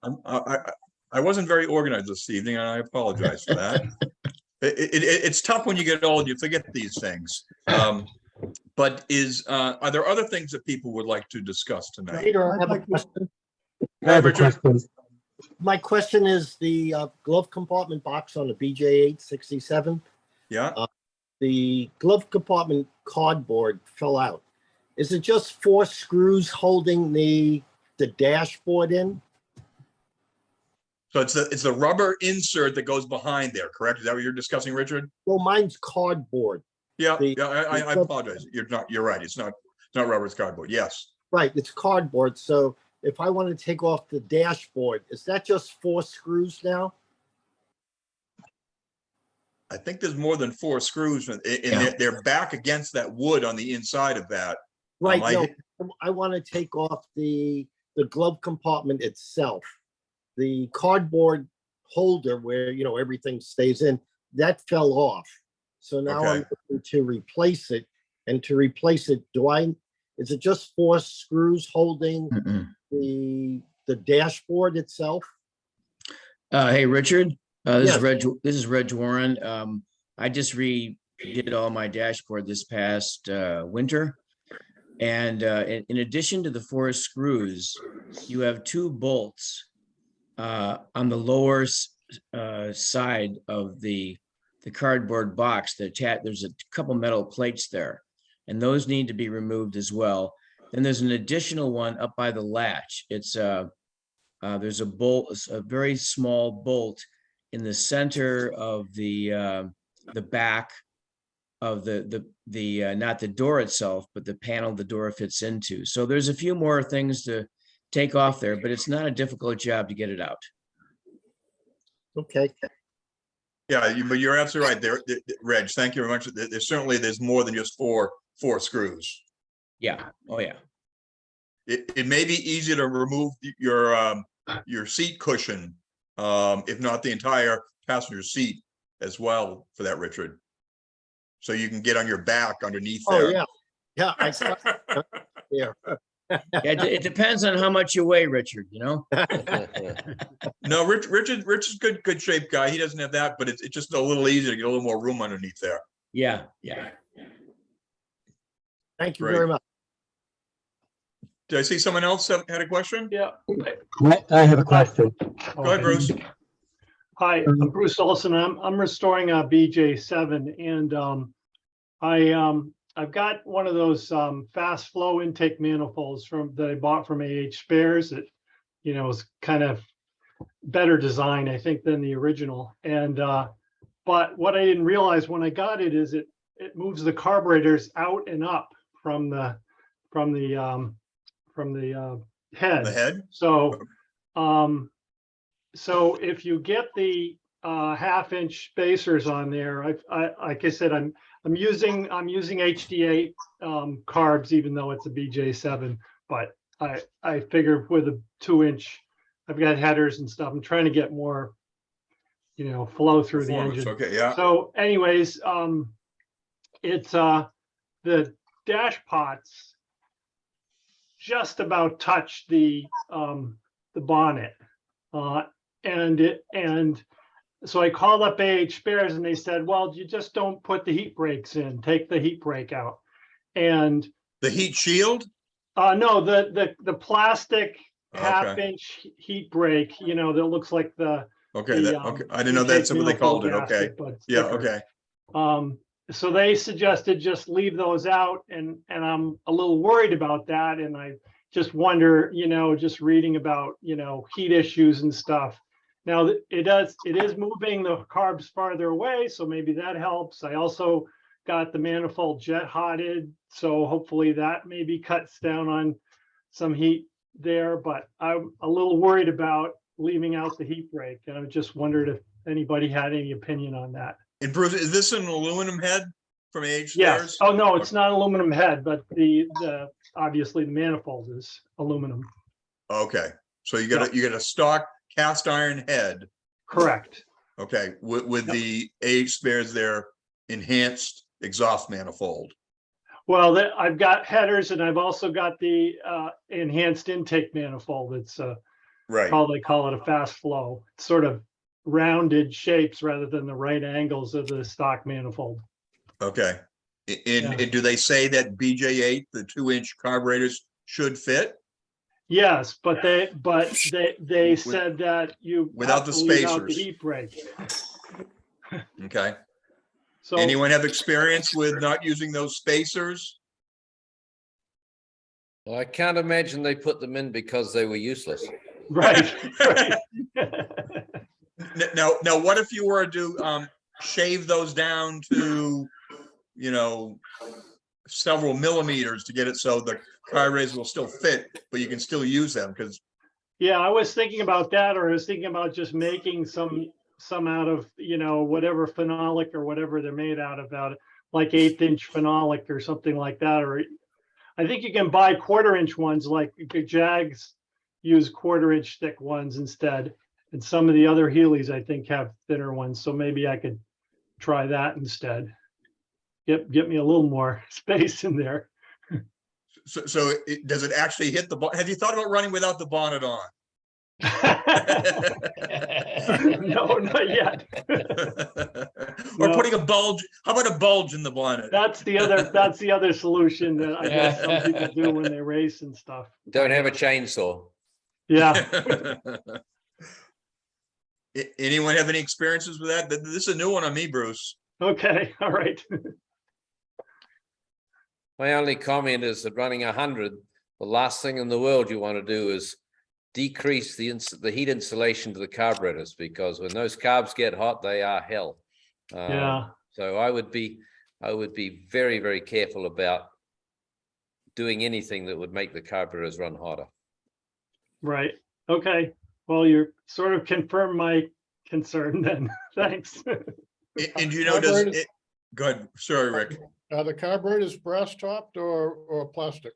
I wasn't very organized this evening, and I apologize for that. It's tough when you get old, you forget these things. But are there other things that people would like to discuss tonight? Peter, I have a question. I have a question. My question is the glove compartment box on the BJ867. Yeah. The glove compartment cardboard fell out. Is it just 4 screws holding the dashboard in? So it's the rubber insert that goes behind there, correct? Is that what you're discussing, Richard? Well, mine's cardboard. Yeah, I apologize. You're right. It's not rubber, it's cardboard. Yes. Right, it's cardboard. So if I want to take off the dashboard, is that just 4 screws now? I think there's more than 4 screws, and they're back against that wood on the inside of that. Right. I want to take off the glove compartment itself. The cardboard holder where everything stays in, that fell off. So now I'm looking to replace it. And to replace it, is it just 4 screws holding the dashboard itself? Hey, Richard, this is Reg Warren. I just redid all my dashboard this past winter. And in addition to the 4 screws, you have 2 bolts on the lower side of the cardboard box. There's a couple metal plates there, and those need to be removed as well. Then there's an additional one up by the latch. It's there's a bolt, a very small bolt in the center of the back of the not the door itself, but the panel the door fits into. So there's a few more things to take off there, but it's not a difficult job to get it out. Okay. Yeah, but you're absolutely right there, Reg. Thank you very much. There's more than just four screws. Yeah. Oh yeah. It may be easier to remove your seat cushion, if not the entire passenger seat as well, for that, Richard. So you can get on your back underneath there. Oh yeah, I saw there. It depends on how much you weigh, Richard. No, Richard's good shape guy. He doesn't have that, but it's just a little easier to get a little more room underneath there. Yeah. Thank you very much. Did I see someone else had a question? Yeah. I have a question. Go ahead, Bruce. Hi, I'm Bruce Olson. I'm restoring a BJ7, and I've got one of those fast flow intake manifolds that I bought from AHCNE. That is kind of better design, I think, than the original. And but what I didn't realize when I got it is it moves the carburetors out and up from the head. The head. So if you get the 1/2-inch spacers on there, like I said, I'm using HD8 carbs, even though it's a BJ7. But I figure with a 2-inch, I've got headers and stuff. I'm trying to get more, flow through the engine. Okay, yeah. So, anyways, it's the dash pots just about touch the bonnet. And so I called up AHCNE and they said, well, you just don't put the heat brakes in, take the heat brake out. And the heat shield? No, the plastic 1/2-inch heat brake, that looks like the. Okay. I didn't know that's what they called it. Okay. Yeah. Okay. So they suggested just leave those out, and I'm a little worried about that. And I just wonder, just reading about, heat issues and stuff. Now it is moving the carbs farther away, so maybe that helps. I also got the manifold jet hotted, so hopefully that maybe cuts down on some heat there. But I'm a little worried about leaving out the heat brake, and I just wondered if anybody had any opinion on that. And Bruce, is this an aluminum head from AHCNE? Yes. Oh no, it's not aluminum head, but the obviously the manifold is aluminum. Okay, so you got a stock cast iron head. Correct. Okay, with the AHCNE's their enhanced exhaust manifold. Well, I've got headers, and I've also got the enhanced intake manifold. It's Right. They call it a fast flow. It's sort of rounded shapes rather than the right angles of the stock manifold. Okay. Yeah. And do they say that BJ8, the 2-inch carburetors, should fit? Yes, but they said that you Without have the to leave out the spacers. heat brake. Okay. So Anyone have experience with not using those spacers? Well, I can't imagine they put them in because they were useless. right. right. Now, what if you were to shave those down to, several millimeters to get it so the carburetors will still fit, but you can still use them because. Yeah, I was thinking about that, or I was thinking about just making some out of, whatever phenolic or whatever they're made out of, like 1/8 inch phenolic or something like that. Or I think you can buy 1/4 inch ones, like Jags use 1/4 inch thick ones instead. And some of the other Healeys, I think, have thinner ones. So maybe I could try that instead. Get me a little more space in there. So does it actually hit the bonnet? Have you thought about running without the bonnet on? No, not yet. Or No. putting a bulge, how about a bulge in the bonnet? That's the other solution that I guess some people do when they race and stuff. Don't have a chainsaw. Yeah. Anyone have any experiences with that? This is a new one on me, Bruce. Okay. All right. My only comment is that running 100, the last thing in the world you want to do is decrease the heat insulation to the carburetors, because when those carbs get hot, they are hell. Yeah. So I would be very, very careful about doing anything that would make the carburetors run hotter. Right. Okay. Well, you're sort of confirmed my concern then. Thanks. And does it, go ahead, sorry, Rick. Are the carburetors brass topped or plastic?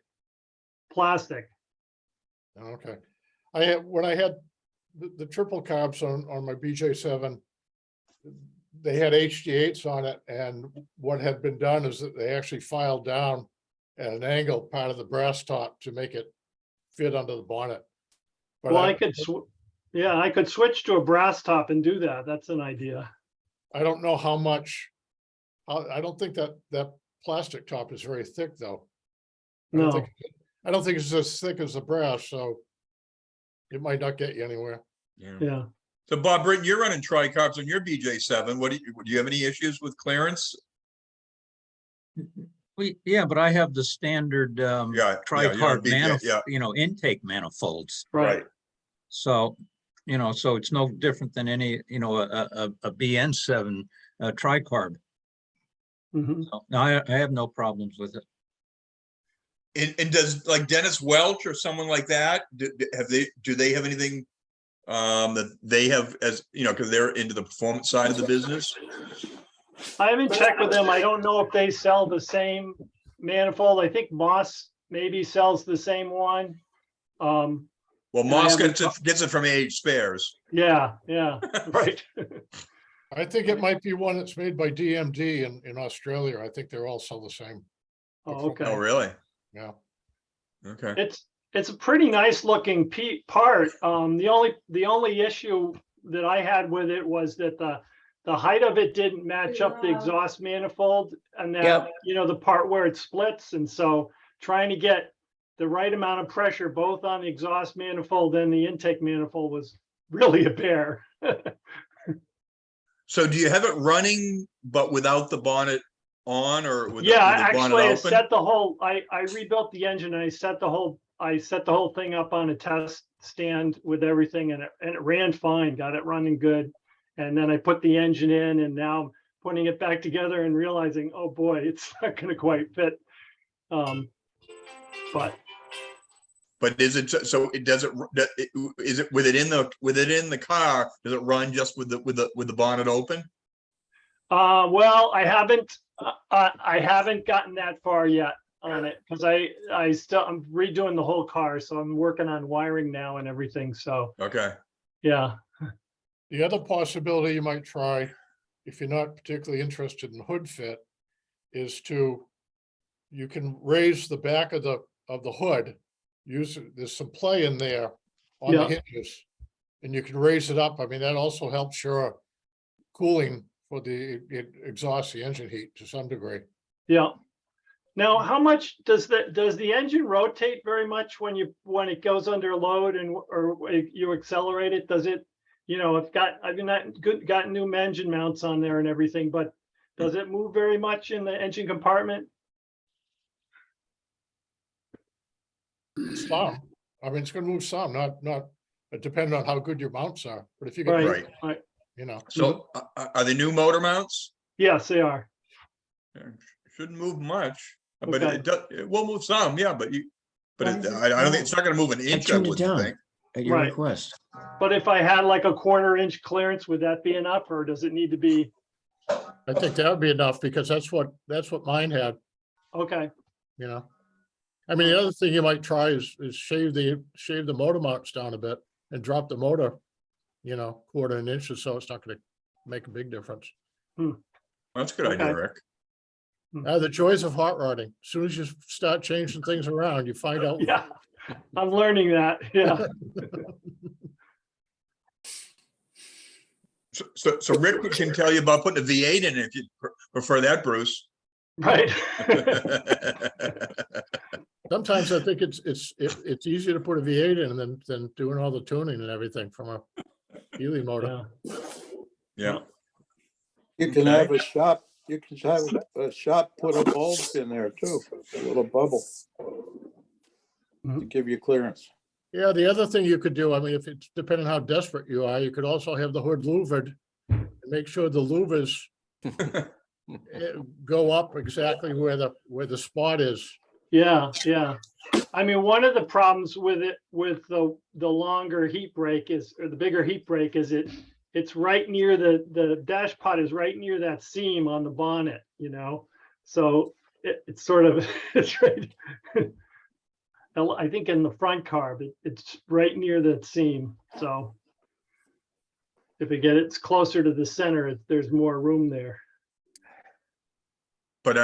Plastic. Okay. When I had the triple carbs on my BJ7, they had HD8s on it, and what had been done is that they actually filed down at an angle part of the brass top to make it fit under the bonnet. But Well, I could switch to a brass top and do that. That's an idea. I don't know how much. I don't think that plastic top is very thick, though. No. I don't think it's as thick as the brass, so it might not get you anywhere. Yeah. So Bob Britton, you're running tri-carbs on your BJ7. Do you have any issues with clearance? Yeah, but I have the standard tri-carb intake manifolds. Right. So, so it's no different than any, a BN7 tri-carb. Mhm. So, no, I have no problems with it. And does like Dennis Welch or someone like that, do they have anything that they have, as because they're into the performance side of the business? I haven't checked with them. I don't know if they sell the same manifold. I think Moss maybe sells the same one. Well, Moss gets it from AH Spares. Yeah, right. I think it might be one that's made by DMD in Australia. I think they're all sell the same. Oh, okay. Oh, really? Yeah. Okay. It's a pretty nice looking part. The only issue that I had with it was that the height of it didn't match up the exhaust manifold, and that the part where it splits, and so trying to get the right amount of pressure both on the exhaust manifold and the intake manifold was really a bear. So do you have it running but without the bonnet on, or with the bonnet actually, I open? set the whole. I rebuilt the engine. I set the whole thing up on a test stand with everything, and it ran fine. Got it running good, and then I put the engine in, and now I'm putting it back together and realizing, oh boy, it's not going to quite fit. But is it so? Is it with it in the car? Does it run just with the bonnet open? Well, I haven't gotten that far yet on it, because I'm redoing the whole car, so I'm working on wiring now and everything. So Okay. yeah. The other possibility you might try, if you're not particularly interested in hood fit, is you can raise the back of the hood. There's some play in there on the hinges, and you can raise it up. I mean, that also helps your cooling for it exhausts the engine heat to some degree. Yeah. Now, how much does the engine rotate very much when it goes under load or you accelerate it? Does it, I've got new engine mounts on there and everything, but does it move very much in the engine compartment? Some, I mean, it's gonna move some, not, it depends on how good your mounts are, but if you get, Right. Right. you know, So are they new motor mounts? Yes, they are. Shouldn't move much, but Okay. it will move some, yeah, but Why is I don't think, it's not gonna move an I inch, I tuned it wouldn't down think. at your Right. request. But if I had like a 1/4 inch clearance, would that be enough, or does it need to be? I think that would be enough, because that's what mine had, Okay. you know. I mean, the other thing you might try is shave the motor mounts down a bit and drop the motor, 1/4 inch or so. It's not gonna make a big difference. That's a good idea, Okay. Rick. The joys of hot rodding. As soon as you start changing things around, you find out. Yeah, I'm learning that. Yeah. So Rick can tell you about putting a V8 in if you prefer that, Bruce. Right. Sometimes I think it's easier to put a V8 in than doing all the tuning and everything from a Healy motor. Yeah. Yeah, You can Okay. have a shop, put a bulb in there too, a little bubble. To give you clearance. Yeah, the other thing you could do, I mean, if it's depending on how desperate you are, you could also have the hood louvered. And make sure the louvers go up exactly where the spot is. Yeah, yeah. I mean, one of the problems with it, with the longer heat break is, or the bigger heat break is it's right near the dash pot is right near that seam on the bonnet, So it's sort of, it's right. I think in the front car, but it's right near that seam. So if it's closer to the center, there's more room there. but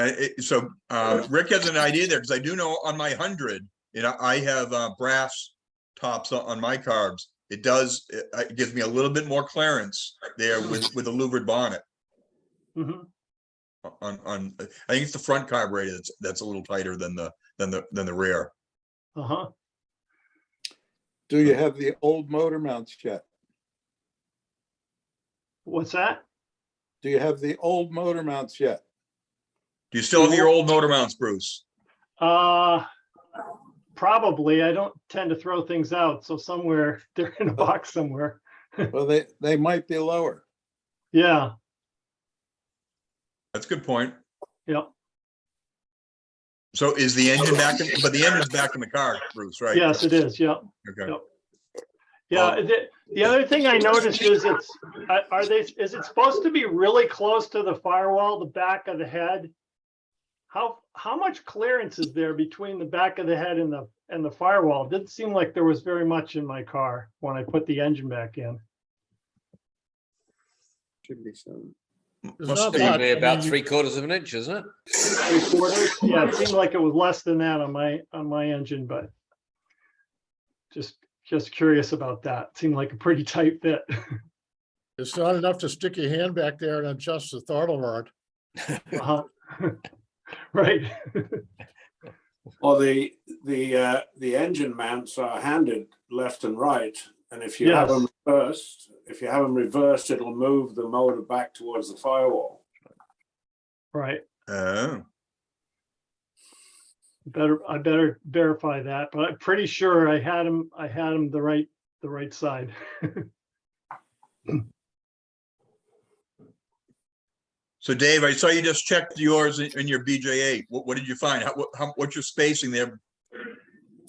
Rick has an idea there, because I do know on my 100, I have brass tops on my carbs. It gives me a little bit more clearance there with a louvered bonnet. Mhm. On I think it's the front carburetor that's a little tighter than the rear. Uh-huh. Do you have the old motor mounts yet? What's that? Do you have the old motor mounts yet? Do you still have your old motor mounts, Bruce? Probably. I don't tend to throw things out, so somewhere they're in a box somewhere. Well, they might be lower. Yeah. That's a good point. Yep. So is the engine back but the engine's back in the car, Bruce, right? Yes, it is. Yep. Okay. Yep. Yeah. The other thing I noticed is is it supposed to be really close to the firewall, the back of the head? How much clearance is there between the back of the head and the firewall? It didn't seem like there was very much in my car when I put the engine back in. Should be some. There's Must not be much. Probably I about mean, 3/4 of an inch, isn't it? 3/4? Yeah, it seemed like it was less than that on my engine, but just curious about that. It seemed like a pretty tight fit. It's not enough to stick your hand back there and adjust the throttle rod. Uh-huh. Right. Well, the engine mounts are handed left and right, and if you have Yes. them reversed, it'll move the motor back towards the firewall. Right. Oh, I better verify that, but I'm pretty sure I had them the right side. so Dave, I saw you just checked yours in your BJ8. What did you find? What's your spacing there?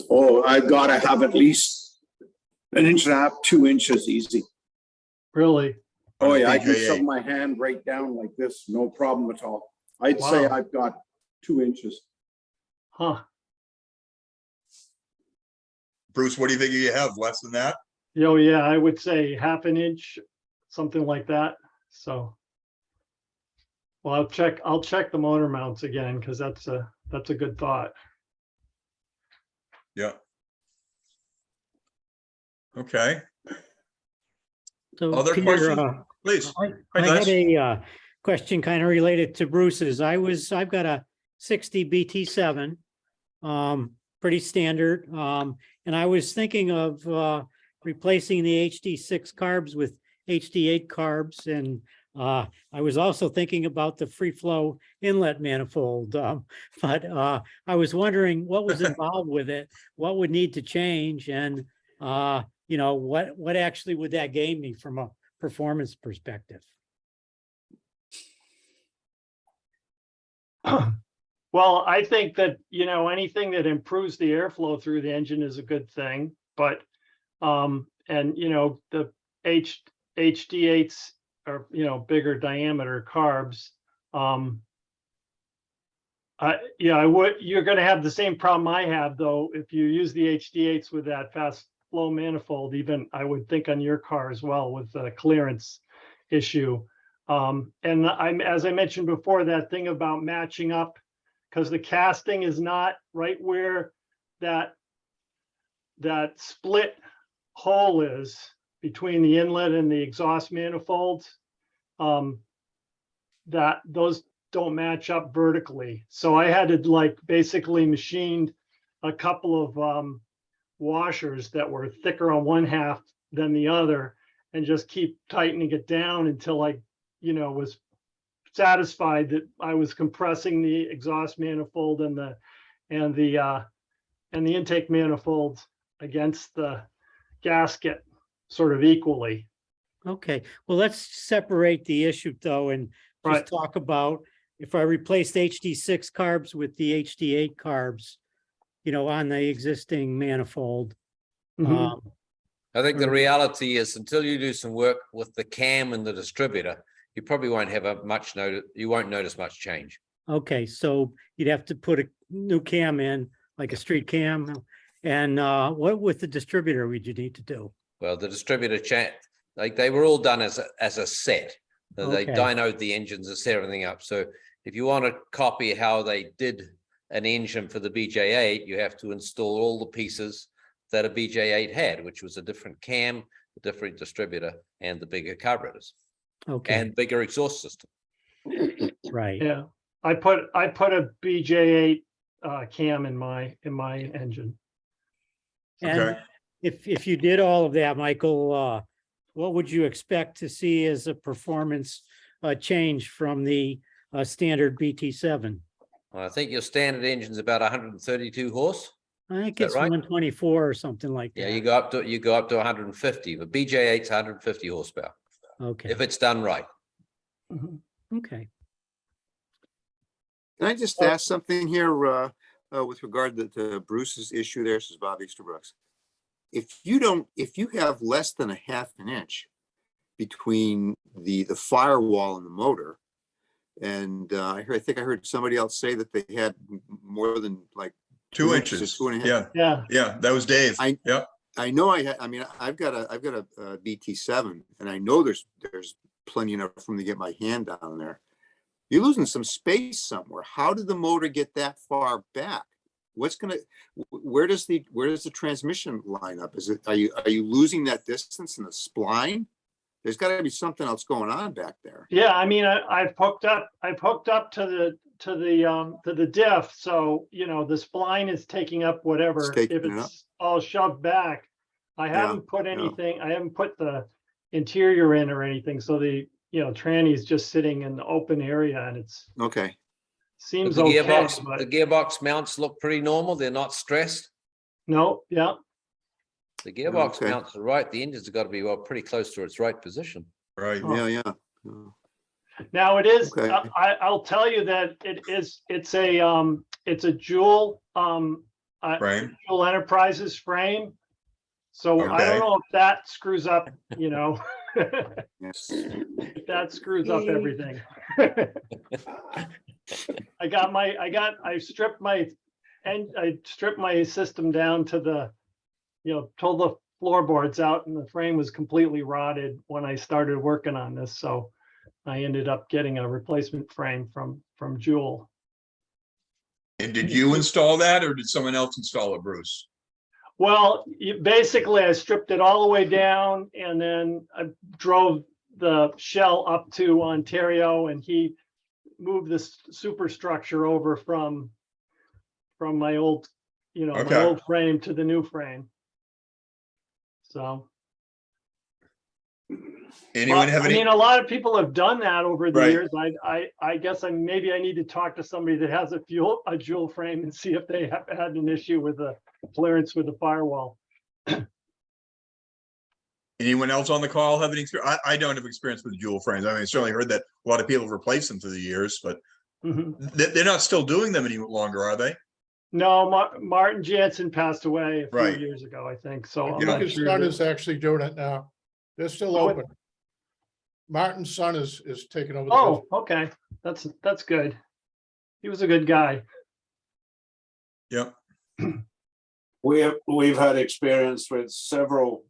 Oh, I've got to have at least 1.5 inches, 2 inches easy. Really? Oh On yeah, I can BJ8? shove my hand right down like this, no problem at all. I'd say Wow. I've got 2 inches. Huh. Bruce, what do you think you have? Less than that? Oh, yeah, I would say 1/2 inch, something like that. So, well, I'll check the motor mounts again, because that's a good thought. Yeah. Okay. So Other Peter, questions? Please. I Hi, had Les. a question kind of related to Bruce's. I've got a 60 BT7, pretty standard. And I was thinking of replacing the HD6 carbs with HD8 carbs. And I was also thinking about the free flow inlet manifold. But I was wondering what was involved with it, what would need to change, and you know, what actually would that gain me from a performance perspective? Well, I think that, you know, anything that improves the airflow through the engine is a good thing, but, and, you know, the HD8s are, you know, bigger diameter carbs. You're going to have the same problem I have, though, if you use the HD8s with that fast flow manifold, even I would think on your car as well with the clearance issue. And as I mentioned before, that thing about matching up, because the casting is not right where that split hole is between the inlet and the exhaust manifolds, that those don't match up vertically. So I had to like basically machined a couple of washers that were thicker on one half than the other and just keep tightening it down until I, you know, was satisfied that I was compressing the exhaust manifold and the intake manifold against the gasket sort of equally. Okay, well, let's separate the issue though, and just talk about if I replaced HD6 carbs with the HD8 carbs, you know, on the existing manifold. I think the reality is until you do some work with the cam and the distributor, you probably won't have you won't notice much change. Okay, so you'd have to put a new cam in, like a street cam. And what with the distributor would you need to do? Well, the distributor like they were all done as a set. So they dynoed the engines and set everything up. So if you want to copy how they did an engine for the BJ8, you have to install all the pieces that a BJ8 had, which was a different cam, a different distributor, and the bigger carburetors. Okay. And bigger exhaust system. Right. Yeah. I put a BJ8 cam in my engine. And if you did all of that, Michael, what would you expect to see as a performance change from the standard BT7? I think your standard engine is about 132 horse. I think it's 124 or something like that. Yeah, you go up to 150. But BJ8's 150 horsepower. Okay. If it's done right. Okay. Can I just ask something here with regard to Bruce's issue there? This is Bob Easterbrooks. If you have less than a half an inch between the firewall and the motor, and I think I heard somebody else say that they had more than like 2 inches. 2.5. Yeah. That was Dave. I know I've got a BT7, and I know there's plenty enough room to get my hand down there. You're losing some space somewhere. How did the motor get that far back? Where does the transmission line up? Are you losing that distance in the spline? There's got to be something else going on back there. Yeah, I mean, I've hooked up to the diff, so you know the spline is taking up whatever. If it's all shoved back, I haven't put anything. I haven't put the interior in or anything, so the tranny is just sitting in the open area, and it's okay. Seems the gearbox, okay. The gearbox mounts look pretty normal. They're not stressed. No, yeah. The gearbox mounts are right. The engine's got to be pretty close to its right position. Right. Yeah. Now it is. Okay. I'll tell you that it's a Jule Jule Enterprises frame. So I don't know if that screws up. Yes. If that screws up everything. I stripped my system down to the, pulled the floorboards out, and the frame was completely rotted when I started working on this. So I ended up getting a replacement frame from Jule. And did you install that, or did someone else install it, Bruce? Well, basically I stripped it all the way down and then I drove the shell up to Ontario and he moved this superstructure over from my old, my Okay. old frame to the new frame. So. Anyone have I any? mean, a lot of people have done that over the Right. years. I guess maybe I need to talk to somebody that has a Jule frame and see if they have had an issue with the clearance with the firewall. Anyone else on the call have any experience? I don't have experience with Jule frames. I mean, I certainly heard that a lot of people have replaced them through the years, but they're not still doing them any longer, are they? No, Martin Jansen passed away a few Right. years ago, I think. So I I'm think not his sure son that- is actually doing it now. They're still Oh, open. Martin's son is taking over. the Oh, okay. That's good. He was a good guy. Yep. We've had experience with several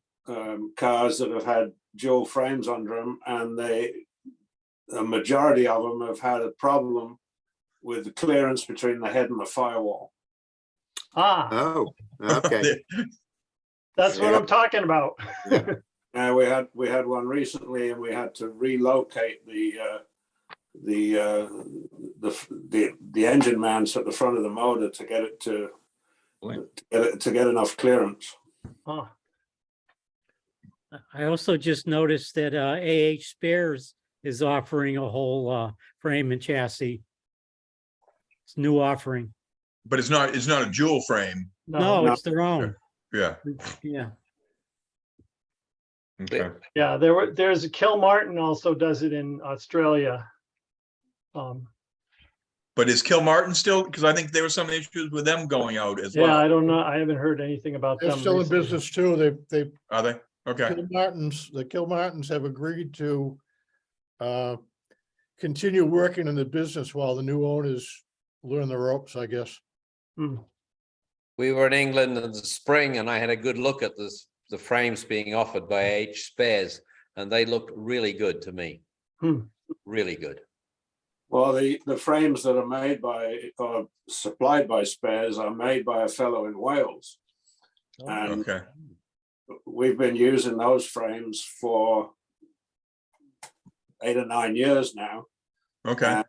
cars that have had dual frames under them, and a majority of them have had a problem with the clearance between the head and the firewall. Ah, Oh, okay. that's what Yeah. I'm talking about. Now we had one recently, and we had to relocate the engine mounts at the front of the motor to get it to get enough clearance. Oh, I also just noticed that AH Spares is offering a whole frame and chassis. It's a new offering. But it's not a Jule frame. No, it's their own. Yeah. Yeah. Okay. yeah. There's a Kilmartin also does it in Australia. But is Kilmartin still? Because I think there were some issues with them going out as Yeah, well. I don't know. I haven't heard anything about They're them. still in recently. business too. They Are they? Okay. the Kilmartins have agreed to continue working in the business while the new owners learn the ropes, I guess. Hmm. We were in England in the spring and I had a good look at the frames being offered by H Spares, and they looked really good to me. Really good. Well, the frames that are made by or supplied by Spares are made by a fellow in Wales, and Okay. we've been using those frames for 8 or 9 years now. Okay.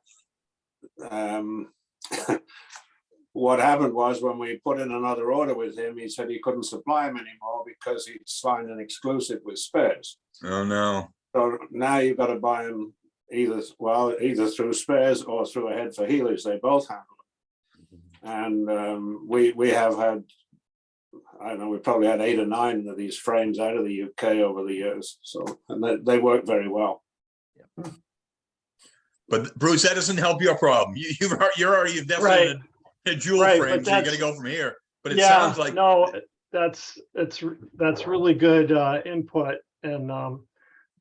What happened was when we put in another order with him, he said he couldn't supply them anymore because he'd signed an exclusive with Spares. Oh no. So now you've got to buy them either through Spares or through a head for Healey's. They both handle it. And we have had, I don't know, we probably had 8 or 9 of these frames out of the UK over the years. So, and they work very well. But Bruce, that doesn't help your problem. You're already invested in a Jule frame, so you got to go from here. But it sounds like no, that's really good input, and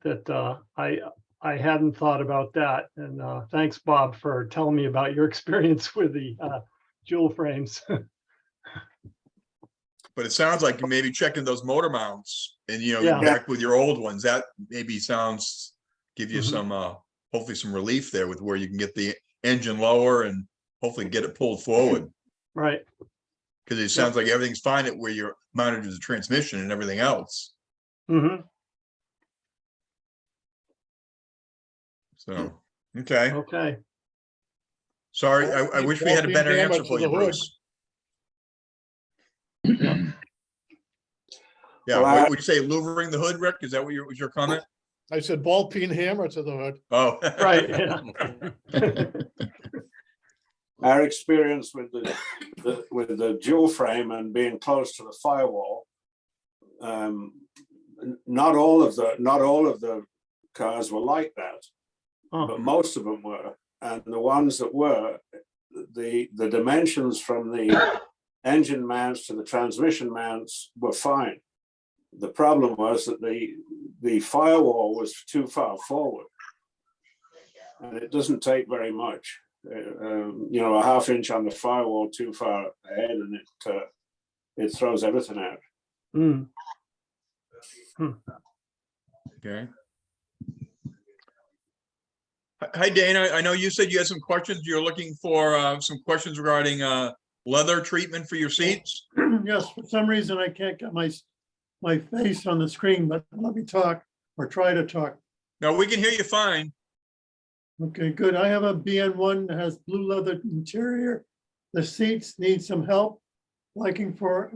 that I hadn't thought about that. And thanks, Bob, for telling me about your experience with the Jule frames. But it sounds like you may be checking those motor mounts and, Yeah. back with your old ones. That maybe give you some, hopefully some relief there with where you can get the engine lower and hopefully get it pulled forward. Right. Because it sounds like everything's fine at where you're mounted to the transmission and everything else. Mm-hmm. So, okay. Okay. Sorry, I wish we had a better answer for you, Bruce. Yeah, Well, would you say louvering the hood, Rick? Is that what was your comment? I said ball peen hammer to the hood. Oh. Right, yeah. Our experience with the dual frame and being close to the firewall, not all of the cars were like that, but most of them were. And the ones that were, the dimensions from the engine mounts to the transmission mounts were fine. The problem was that the firewall was too far forward, and it doesn't take very much. A half inch on the firewall too far ahead, and it throws everything out. Mm. Okay. Hi, Dana. I know you said you had some questions. You're looking for some questions regarding leather treatment for your seats? Yes, for some reason I can't get my face on the screen, but let me talk or try to talk. No, we can hear you fine. Okay, good. I have a BN1 that has blue leather interior. The seats need some help, looking for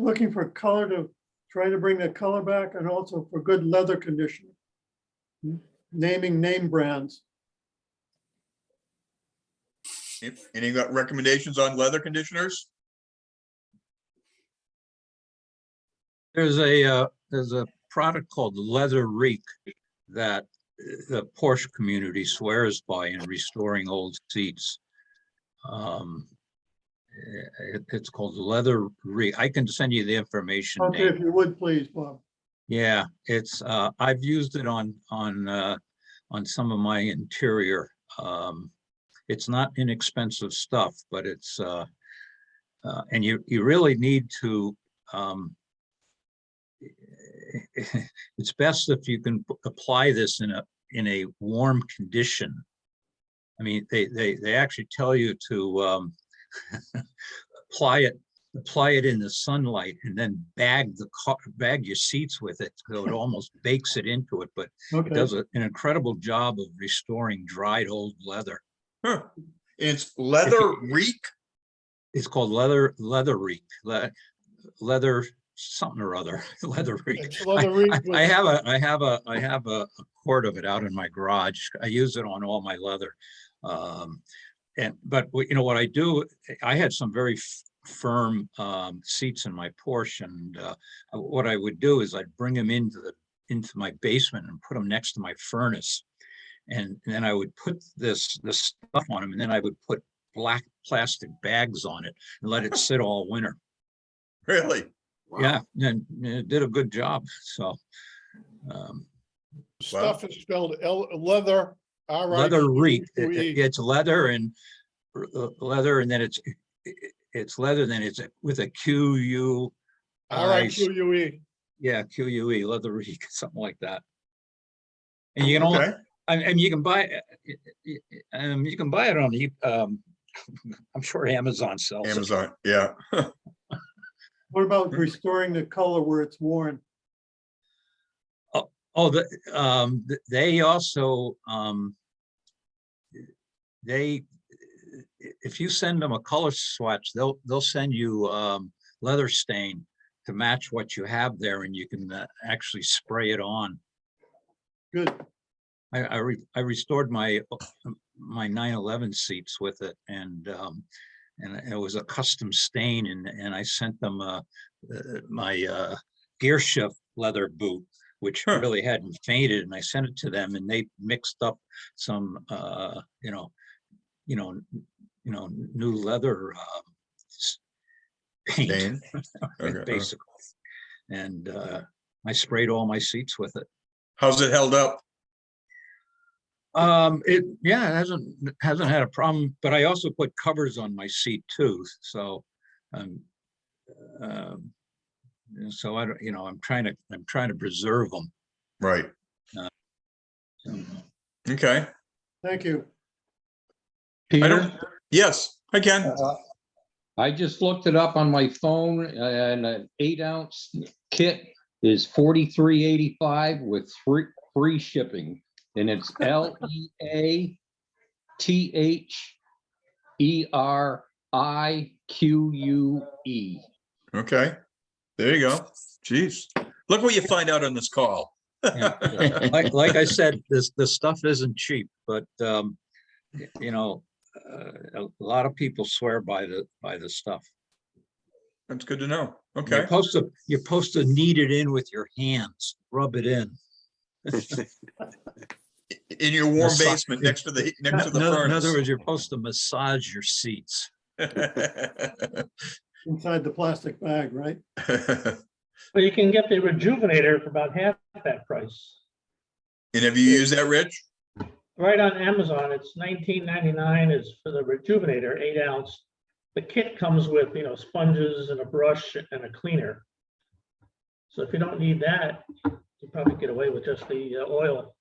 color to try to bring the color back, and also for good leather condition. Naming name brands. Any recommendations on leather conditioners? There's a product called Leather Reek that the Porsche community swears by in restoring old seats. It's called Leather Reek. I can send you the information. Okay, Nate. if you would, please, Bob. Yeah, it's I've used it on some of my interior. It's not inexpensive stuff, but it's and you really need to it's best if you can apply this in a warm condition. I mean, they actually tell you to apply it in the sunlight and then bag your seats with it, so it almost bakes it into it. But Okay. it does an incredible job of restoring dried old leather. Huh. It's Leather Reek. It's called Leather Reek. Leather something or other. Leather Reek. It's Leather Reek with- I have a quart of it out in my garage. I use it on all my leather. But you know what I do? I had some very firm seats in my Porsche, and what I would do is I'd bring them into my basement and put them next to my furnace, and then I would put this stuff on them, and then I would put black plastic bags on it and let it sit all winter. Really? Wow. Yeah, and it did a good job. So Stuff is spelled leather. Leather Reek. R-I-Q-U-E. It's leather and then it's leather, then it's with a Q-U. R-I-Q-U-E. Yeah, Q-U-E, Leather Reek, something like that. And you can only, Okay. and you can buy it on the I'm sure Amazon sells it. Amazon, yeah. What about restoring the color where it's worn? Oh, they also if you send them a color swatch, they'll send you leather stain to match what you have there, and you can actually spray it on. Good. I restored my 911 seats with it, and it was a custom stain, and I sent them my gear shift leather boot, which really hadn't faded, and I sent it to them, and they mixed up some new leather paint, Stain? Okay. basically, and I sprayed all my seats with it. How's it held up? It hasn't had a problem, but I also put covers on my seat too. So, so I don't, I'm trying to preserve them. Right. So. Okay. Thank you. Yes, I can. I just looked it up on my phone, and an 8-ounce kit is $43.85 with free shipping, and it's LEATHERIQUE. Okay. There you go. Jeez. Look what you find out on this call. Yeah. Like I said, this stuff isn't cheap, but a lot of people swear by the stuff. That's good to know. Okay. You're supposed to knead it in with your hands, rub it in. In your warm basement next to the furnace. In other words, you're supposed to massage your seats. Inside the plastic bag, right? Well, you can get the Rejuvenator for about half that price. And have you used that, Rich? Right on Amazon, it's $19.99 is for the Rejuvenator, 8-ounce. The kit comes with, sponges and a brush and a cleaner. So if you don't need that, you probably get away with just the oil.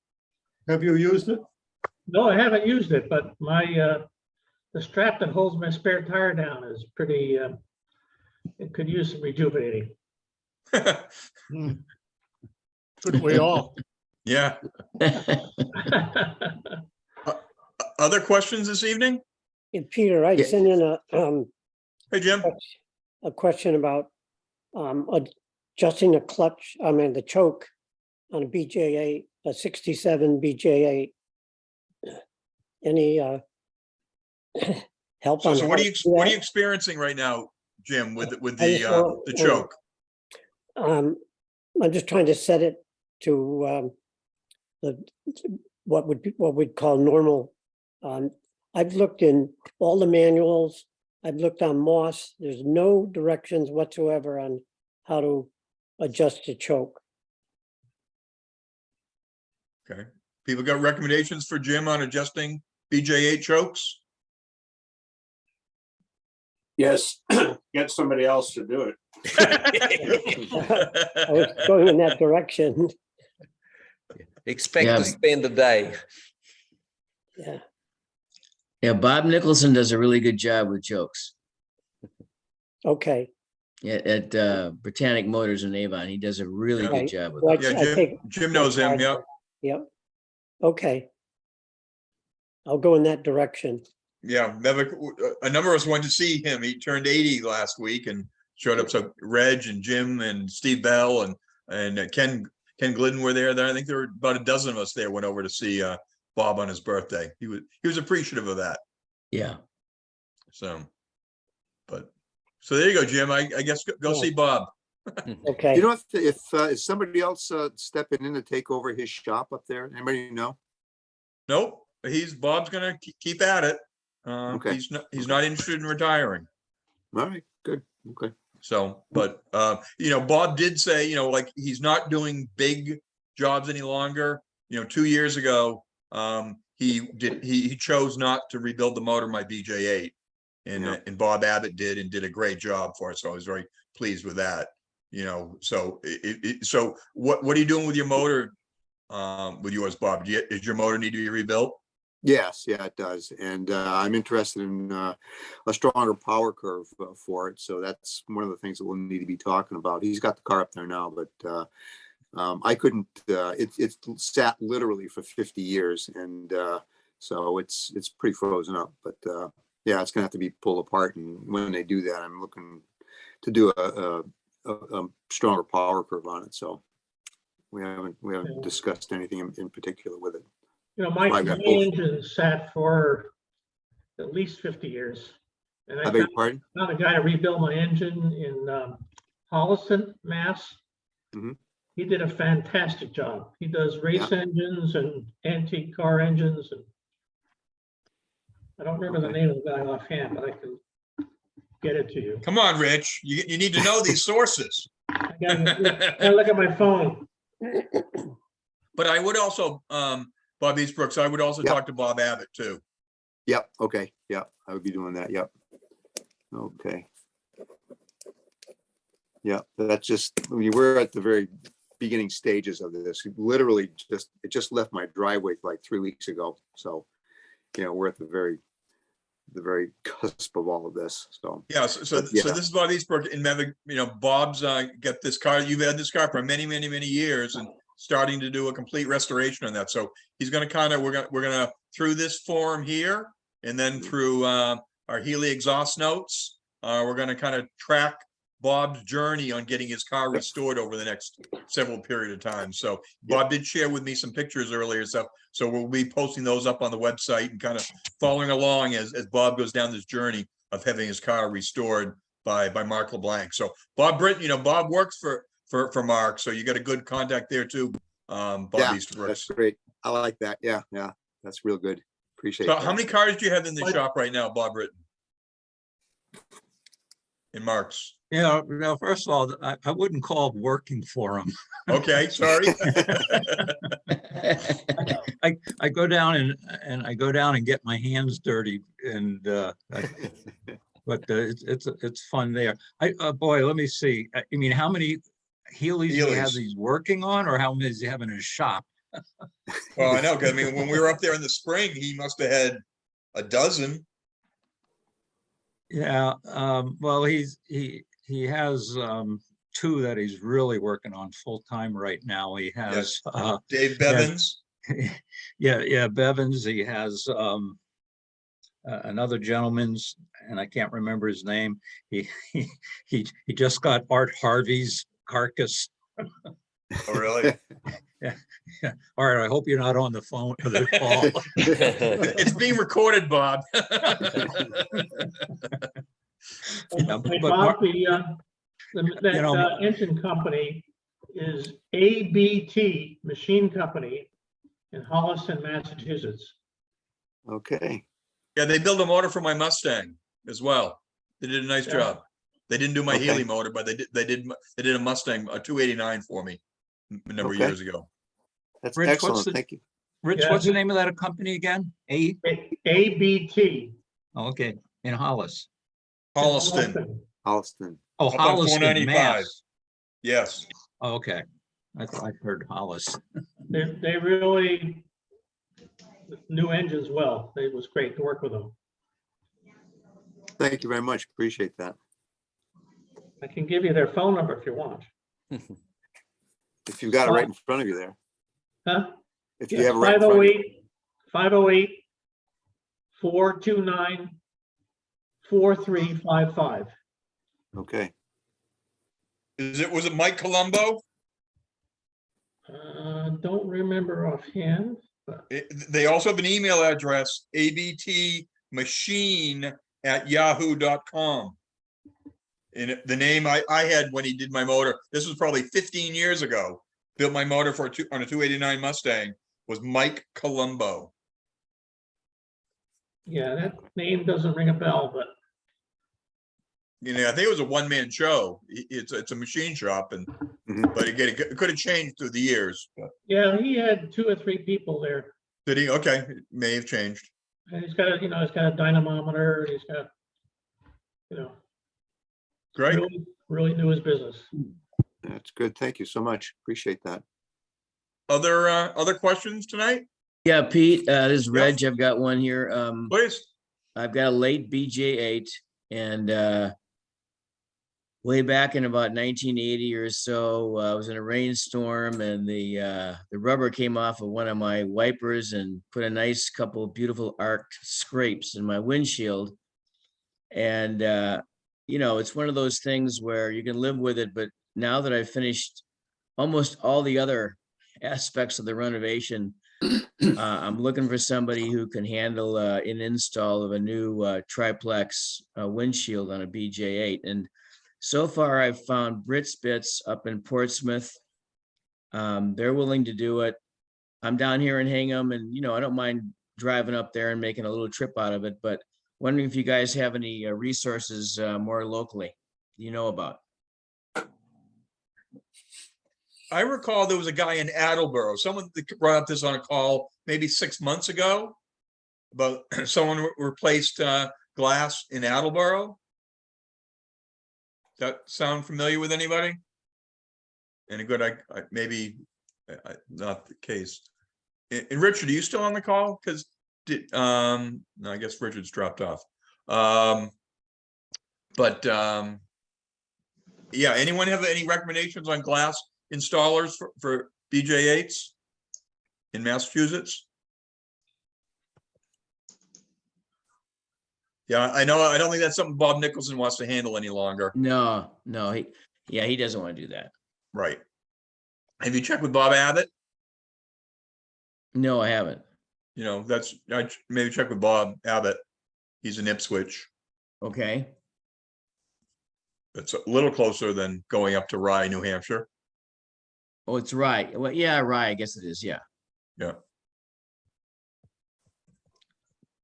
Have you used it? No, I haven't used it, but the strap that holds my spare tire down is pretty It could use some rejuvenating. Couldn't we all? Yeah. Other questions this evening? And Peter, I sent in Hey, Jim. a question about adjusting the clutch, the choke on a BJ8, a 67 BJ8. Any help on? So what are you experiencing right now, Jim, with the choke? I'm just trying to set it to what we'd call normal. I've looked in all the manuals. I've looked on Moss. There's no directions whatsoever on how to adjust the choke. Okay. People got recommendations for Jim on adjusting BJ8 chokes? Yes, get somebody else to do it. I was going in that direction. Expect to spend a day. Yeah. Yeah, Bob Nicholson does a really good job with chokes. Okay. Yeah, at Britannic Motors in Avon, he does a really good job with Well, them. Yeah, Jim knows him. Yep. Yep. Okay. I'll go in that direction. Yeah, a number of us went to see him. He turned 80 last week and showed up. So Reg and Jim and Steve Bell and Ken Glidden were there. I think there were about a dozen of us there. Went over to see Bob on his birthday. He was appreciative of that. Yeah. So there you go, Jim. I guess go see Bob. Okay. You know, if is somebody else stepping in to take over his shop up there? Anybody know? Nope. Bob's gonna keep at it. Okay. He's not interested in retiring. All right, good. Okay. So, but Bob did say, like he's not doing big jobs any longer. 2 years ago, he chose not to rebuild the motor in my BJ8, and Bob Abbott did a great job for it. So I was very pleased with that. So so what are you doing with your motor? With yours, Bob? Does your motor need to be rebuilt? Yes, yeah, it does. And I'm interested in a stronger power curve for it. So that's one of the things that we'll need to be talking about. He's got the car up there now, but I couldn't, it's sat literally for 50 years. And so it's pretty frozen up, but yeah, it's gonna have to be pulled apart. And when they do that, I'm looking to do a stronger power curve on it. So we haven't discussed anything in particular with it. My engine sat for at least 50 years. And I found a guy to rebuild my engine in Holliston, Mass. Mm-hmm. He did a fantastic job. He does race engines and antique car engines. And I don't remember the name of the guy offhand, but I can get it to you. Come on, Rich. You need to know these sources. I gotta look at my phone. But I would also, Bob Eastbrooks, I would also talk to Bob Abbott too. Yep. Okay. Yep. I would be doing that. Yep. Okay. Yeah. That's just, we're at the very beginning stages of this. Literally it just left my driveway like 3 weeks ago. So, we're at the very cusp of all of this. So yeah. So this is Bob Eastbrook in Bob's got this car. You've had this car for many, many, many years, and starting to do a complete restoration on that. So he's going to we're going to through this form here, and then through our Healey exhaust notes, we're going to kind of track Bob's journey on getting his car restored over the next several period of time. So Bob did share with me some pictures earlier. So we'll be posting those up on the website and kind of following along as Bob goes down this journey of having his car restored by Mark LeBlanc. So Bob Britton, Bob works for Mark. So you got a good contact there too. Bob Easterbrook. That's great. I like that. Yeah. That's real good. Appreciate it. So how many cars do you have in the shop right now, Bob Britton? In Mark's? First of all, I wouldn't call it working for him. Okay, sorry. I go down and get my hands dirty, and but it's fun there. Boy, let me see. I mean, how many Healey's do you have these working on, or how many does he have in his shop? Well, I know, because when we were up there in the spring, he must have had a dozen. Yeah. Well, he has two that he's really working on full-time right now. He has Dave Bevins. Yeah, Bevins. He has another gentleman's, and I can't remember his name. He just got Art Harvey's carcass. Oh, really? Yeah. All right. I hope you're not on the phone for the call. It's being recorded, Bob. Yeah, Hey, but Bob, that engine company is ABT Machine Company in Holliston, Massachusetts. Okay. Yeah, they built a motor for my Mustang as well. They did a nice job. They didn't do my Okay. Healey motor, but they did a Mustang, a 289 for me a number of years ago. That's Rich, excellent. Thank you. Rich, Yeah, what's the name of that company again? ABT. Oh, okay, in Hollis. Holliston, Holliston. Oh, up on Holliston, 495. Mass. Yes. Oh, okay. I've heard Hollis. They really new engines well. It was great to work with them. Thank you very much. Appreciate that. I can give you their phone number if you want. If you've got it right in front of you there. Huh? If you have it right in front of you. 508-429-4355. Okay. Was it Mike Colombo? Don't remember offhand. But They also have an email address, abtmachine@yahoo.com. And the name I had when he did my motor, this was probably 15 years ago, built my motor on a 289 Mustang, was Mike Colombo. yeah, that name doesn't ring a bell, but I think it was a one-man show. It's a machine shop, but again, it could have changed through the years. But yeah, he had 2 or 3 people there. did he? Okay, it may have changed. And he's got a dynamometer, and he's got, Great. really knew his business. That's good. Thank you so much. Appreciate that. Other questions tonight? Yeah, Pete, this is Reg. I've got one here. Please. I've got a late BJ8 and way back in about 1980 or so, I was in a rainstorm and the rubber came off of one of my wipers and put a nice couple of beautiful arced scrapes in my windshield. And it's one of those things where you can live with it, but now that I've finished almost all the other aspects of the renovation, I'm looking for somebody who can handle an install of a new triplex windshield on a BJ8. And so far I've found Brits Bits up in Portsmouth. They're willing to do it. I'm down here in Hingham and, I don't mind driving up there and making a little trip out of it, but wondering if you guys have any resources more locally you know about. I recall there was a guy in Attleboro. Someone brought up this on a call maybe 6 months ago about someone replaced glass in Attleboro. Does that sound familiar with anybody? And a good, maybe not the case. And Richard, are you still on the call? Because no, I guess Richard's dropped off. Yeah, anyone have any recommendations on glass installers for BJ8s in Massachusetts? Yeah, I know. I don't think that's something Bob Nicholson wants to handle any longer. No, he doesn't want to do that. Right. Have you checked with Bob Abbott? No, I haven't. I maybe check with Bob Abbott. He's in Ipswich. Okay. It's a little closer than going up to Rye, New Hampshire. Oh, it's Rye. Well, yeah, Rye. I guess it is. Yeah. Yeah.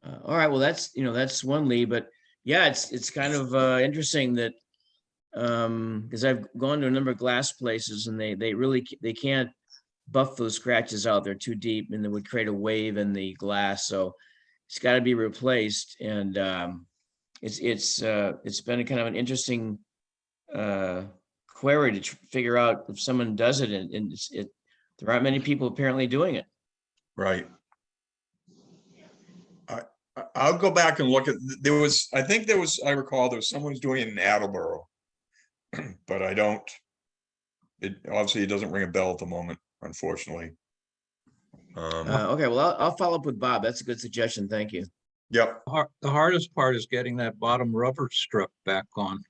All right. Well, that's one lead, but yeah, it's kind of interesting that because I've gone to a number of glass places and they can't buff those scratches out. They're too deep and they would create a wave in the glass. So it's got to be replaced. And it's been kind of an interesting query to figure out if someone does it, and there aren't many people apparently doing it. Right. I'll go back and look at, I recall there was someone who's doing it in Attleboro. but I don't. It obviously, it doesn't ring a bell at the moment, unfortunately. Okay, well, I'll follow up with Bob. That's a good suggestion. Thank you. Yep. The hardest part is getting that bottom rubber strip back on.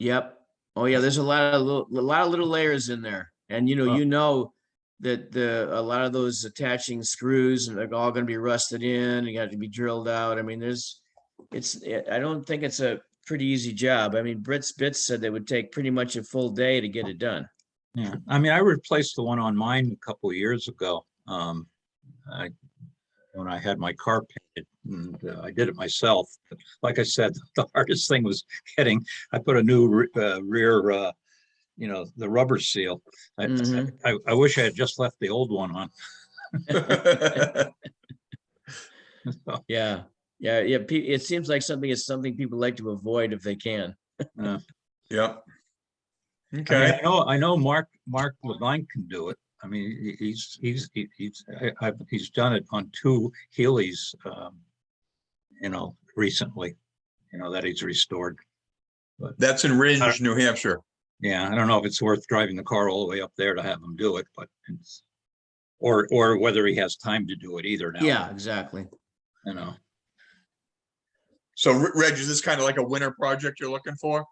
Yep. Oh yeah, there's a lot of little layers in there, and you know that a lot of those attaching screws and they're all going to be rusted in. You got to be drilled out. I mean, I don't think it's a pretty easy job. I mean, Brits Bits said they would take pretty much a full day to get it done. Yeah, I mean, I replaced the one on mine a couple of years ago. When I had my car painted, and I did it myself. But like I said, the hardest thing was I put a new rear, the rubber seal. I wish I had just left the old one on. Yeah. It seems like something people like to avoid if they can. Yeah. Okay. I know Mark Levine can do it. I mean, he's done it on 2 Healeys, recently, that he's restored. But that's in Ringe, New Hampshire. Yeah, I don't know if it's worth driving the car all the way up there to have him do it, but or whether he has time to do it either now. Yeah, exactly. So, Reg, is this kind of like a winter project you're looking for?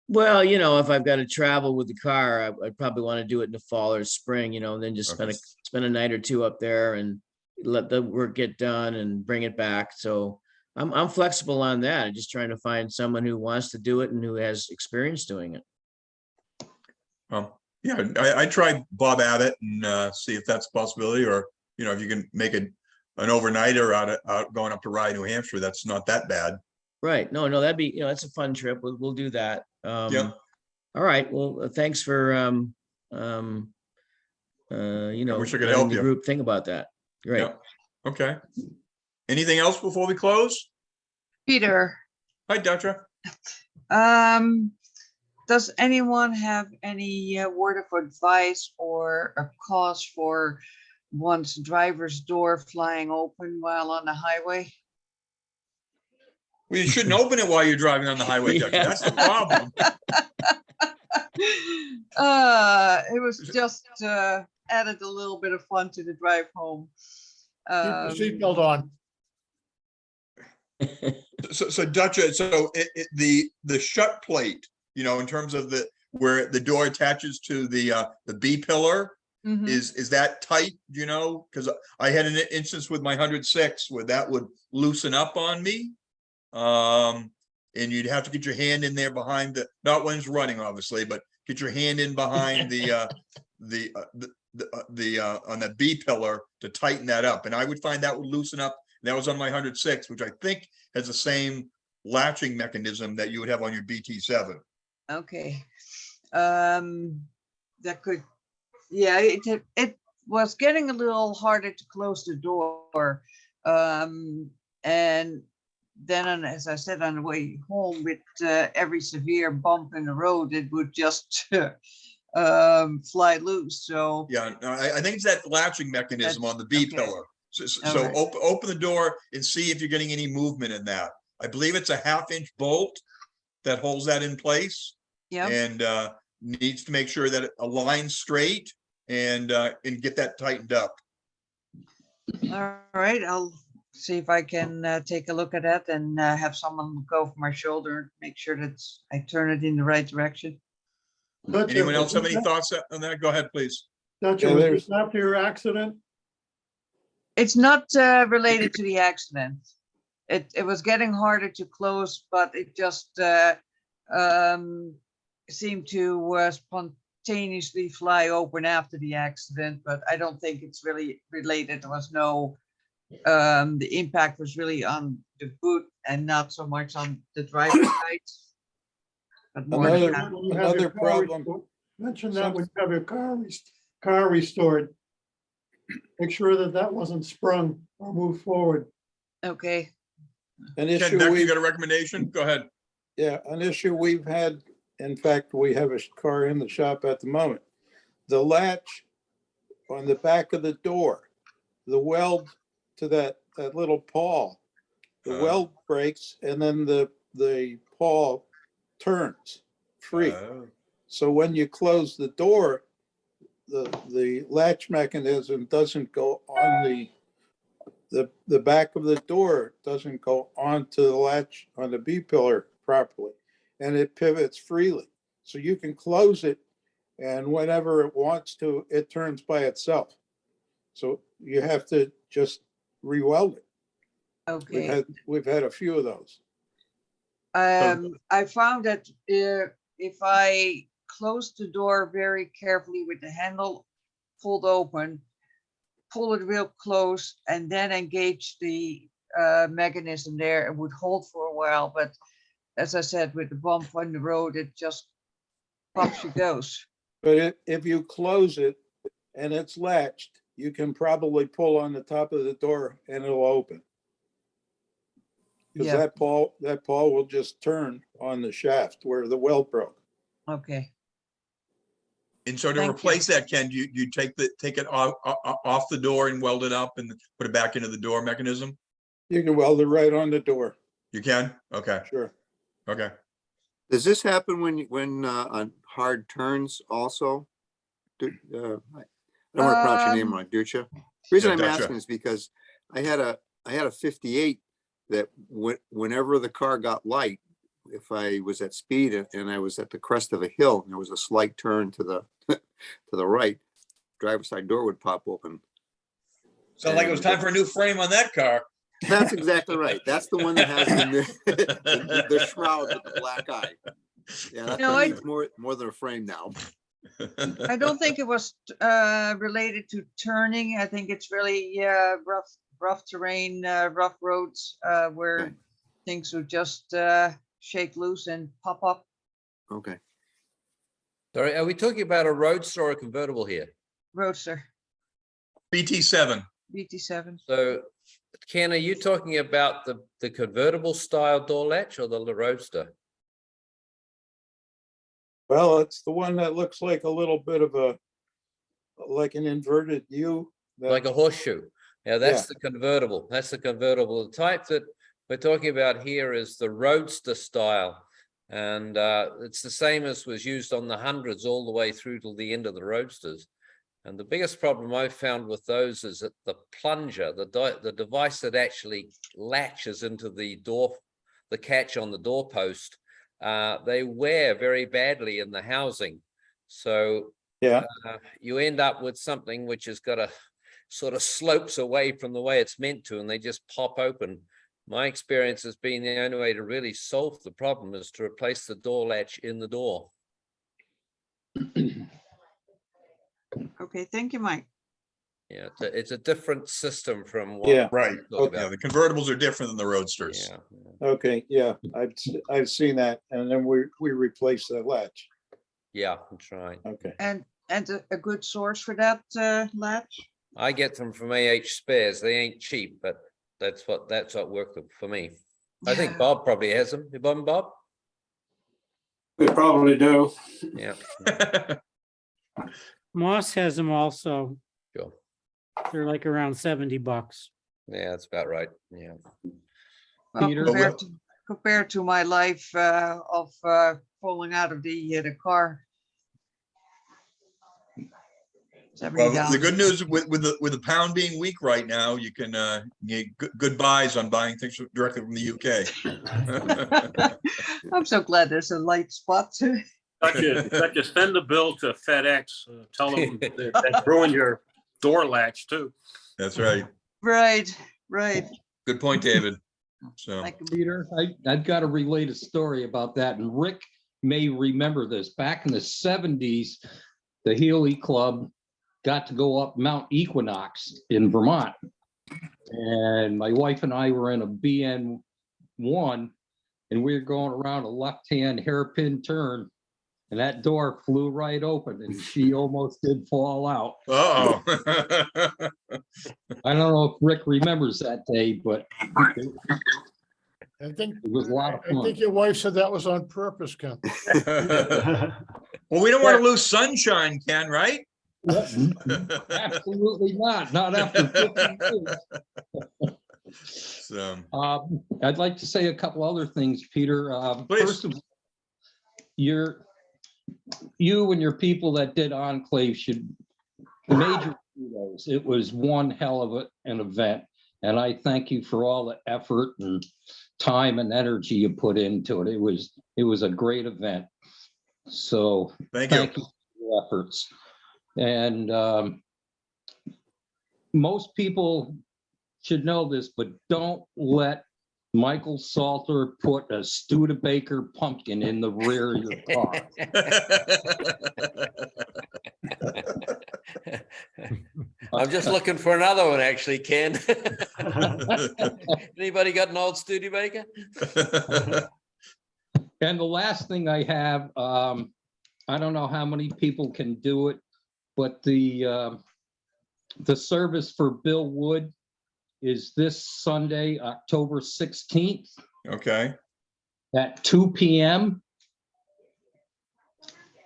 Well, if I've got to travel with the car, I'd probably want to do it in the fall or spring, and then just spend a night or 2 up there and let the work get done and bring it back. So I'm flexible on that. I'm just trying to find someone who wants to do it and who has experience doing it. Yeah, I tried Bob Abbott and see if that's a possibility, or if you can make an overnighter out going up to Rye, New Hampshire. That's not that bad. Right. No, that'd be, that's a fun trip. We'll do that. Yeah. All right. Well, thanks for, I wish I could help the you. group think about that. Great. Yeah. Okay. Anything else before we close? Peter. Hi, Dutra. Does anyone have any word of advice or a cause for one's driver's door flying open while on the highway? Well, you shouldn't open it while you're driving on the highway, Dutra. That's the problem. It was just added a little bit of fun to the drive home. Keep the seatbelt on. So Dutra, the shut plate, in terms of where the door attaches to the B pillar, is that tight? Because I had an instance with my 106 where that would loosen up on me, and you'd have to get your hand in there behind not when it's running, obviously, but get your hand in behind on the B pillar to tighten that up, and I would find that would loosen up. That was on my 106, which I think has the same latching mechanism that you would have on your BT7. Okay. That could, yeah, it was getting a little harder to close the door. And then, as I said, on the way home, with every severe bump in the road, it would just fly loose. So yeah, no, I think it's that latching mechanism on the B pillar. So open the door and see if you're getting any movement in that. I believe it's a 1/2-inch bolt that holds that in place. Yeah. And needs to make sure that it aligns straight and get that tightened up. All right, I'll see if I can take a look at that and have someone go over my shoulder, make sure that I turn it in the right direction. Anyone else have any thoughts on that? Go ahead, please. Dutra, was this after your accident? It's not related to the accident. It was getting harder to close, but it just seemed to spontaneously fly open after the accident, but I don't think it's really related. There was no, the impact was really on the boot and not so much on the driver's side. But more Another problem. Mention that when you have your car restored. Make sure that wasn't sprung or moved forward. Okay. Ken, you got a recommendation? Go ahead. Yeah, an issue we've had, in fact, we have a car in the shop at the moment. The latch on the back of the door, the weld to that little pawl, the weld breaks and then the pawl turns free. So when you close the door, the latch mechanism doesn't go on the back of the door doesn't go onto the latch on the B-pillar properly, and it pivots freely. So you can close it, and whenever it wants to, it turns by itself. So you have to just re-weld it. Okay. We've had a few of those. I found that if I close the door very carefully with the handle pulled open, pull it real close, and then engage the mechanism there, it would hold for a while. But as I said, with the bump on the road, it just pops and goes. But if you close it and it's latched, you can probably pull on the top of the door and it'll open. Because that pawl will just turn on the shaft where the weld broke. Okay. And so to replace that, Ken, you take it off the door and weld it up and put it back into the door mechanism? You can weld it right on the door. You can? Okay. Sure. Okay. Does this happen when on hard turns also? I don't want to pronounce your name wrong, Ducha. The reason I'm asking is because I had a 58 that whenever the car got light, if I was at speed and I was at the crest of a hill and there was a slight turn to the to the right, driver's side door would pop open. Sounds like it was time for a new frame on that car. That's exactly right. That's the one that has the shroud with the black eye. Yeah, that No, needs more than a frame now. I don't think it was related to turning. I think it's really rough terrain, rough roads where things would just shake loose and pop up. Okay. Sorry, are we talking about a Roadster or a convertible here? Roadster. BT7. BT7. So, Ken, are you talking about the convertible style door latch or the Roadster? Well, it's the one that looks like a little bit of like an inverted U. Like a horseshoe. Yeah, that's the convertible. That's the convertible. The type that we're talking about here is the Roadster style. And it's the same as was used on the hundreds all the way through to the end of the Roadsters. And the biggest problem I've found with those is that the plunger, the device that actually latches into the door, the catch on the doorpost, they wear very badly in the housing. So you end up with something which has got a sort of slopes away from the way it's meant to, and they just pop open. My experience has been the only way to really solve the problem is to replace the door latch in the door. Okay, thank you, Mike. Yeah, it's a different system from what. Yeah, right. Okay. Yeah, the convertibles are different than the Roadsters. Yeah. Okay, yeah, I've seen that, and then we replace the latch. Yeah, that's right. Okay. And a good source for that latch? I get them from spares. They ain't cheap, but that's what worked for me. I think Bob probably has them. You buy them, Bob? We probably do. Yeah. Moss has them also. Sure. They're like around $70. Yeah, that's about right. Yeah. Well, Peter? compared to my life of falling out of the car. Well, the good news with the pound being weak right now, you can get good buys on buying things directly from the UK. I'm so glad there's a light spot too. Like you send the bill to FedEx, tell them that ruin your door latch too. That's right. Right. Good point, David. So, Peter, I've got to relate a story about that, and Rick may remember this. Back in the 70s, the Healey Club got to go up Mount Equinox in Vermont, and my wife and I were in a BN1, and we were going around a left-hand hairpin turn, and that door flew right open, and she almost did fall out. uh-oh. I don't know if Rick remembers that day, but I think it was a lot of fun. I think your wife said that was on purpose, Ken. Well, we don't want to lose sunshine, Ken, right? Absolutely not. Not after 50 years. So, I'd like to say a couple other things, Peter. Please. First of all, you and your people that did Enclave should major kudos. It was one hell of an event. And I thank you for all the effort and time and energy you put into it. It was a great event. So Thank you. for your efforts. And most people should know this, but don't let Michael Salter put a Studebaker pumpkin in the rear of your car. I'm just looking for another one, actually, Ken. Anybody got an old Studebaker? And the last thing I have, I don't know how many people can do it, but the service for Bill Wood is this Sunday, October 16th. Okay. At 2 p.m.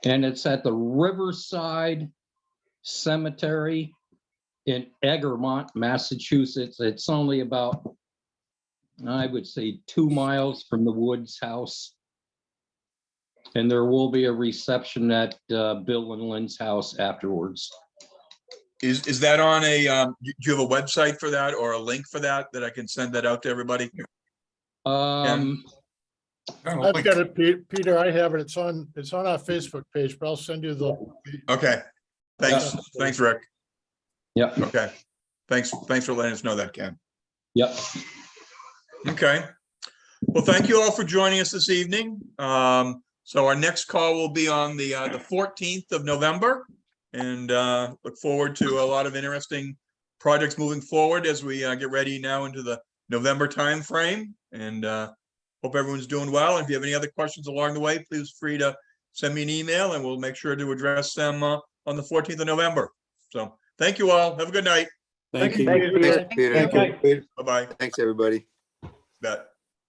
And it's at the Riverside Cemetery in Egremont, Massachusetts. It's only about, I would say, 2 miles from the Woods house. And there will be a reception at Bill and Lynn's house afterwards. Is that on a, do you have a website for that or a link for that I can send that out to everybody? I've got it, Peter. I have it. It's on our Facebook page, but I'll send you the. Okay. Thanks. Yeah. Thanks, Rick. Yep. Okay. Thanks for letting us know that, Ken. Yep. Okay. Well, thank you all for joining us this evening. So our next call will be on the 14th of November. And look forward to a lot of interesting projects moving forward as we get ready now into the November timeframe. And hope everyone's doing well. And if you have any other questions along the way, please free to send me an email and we'll make sure to address them on the 14th of November. So thank you all. Have a good night. Thank you. Thank you. Thanks, Peter. Thank you. Bye-bye. Thanks, everybody. Bet.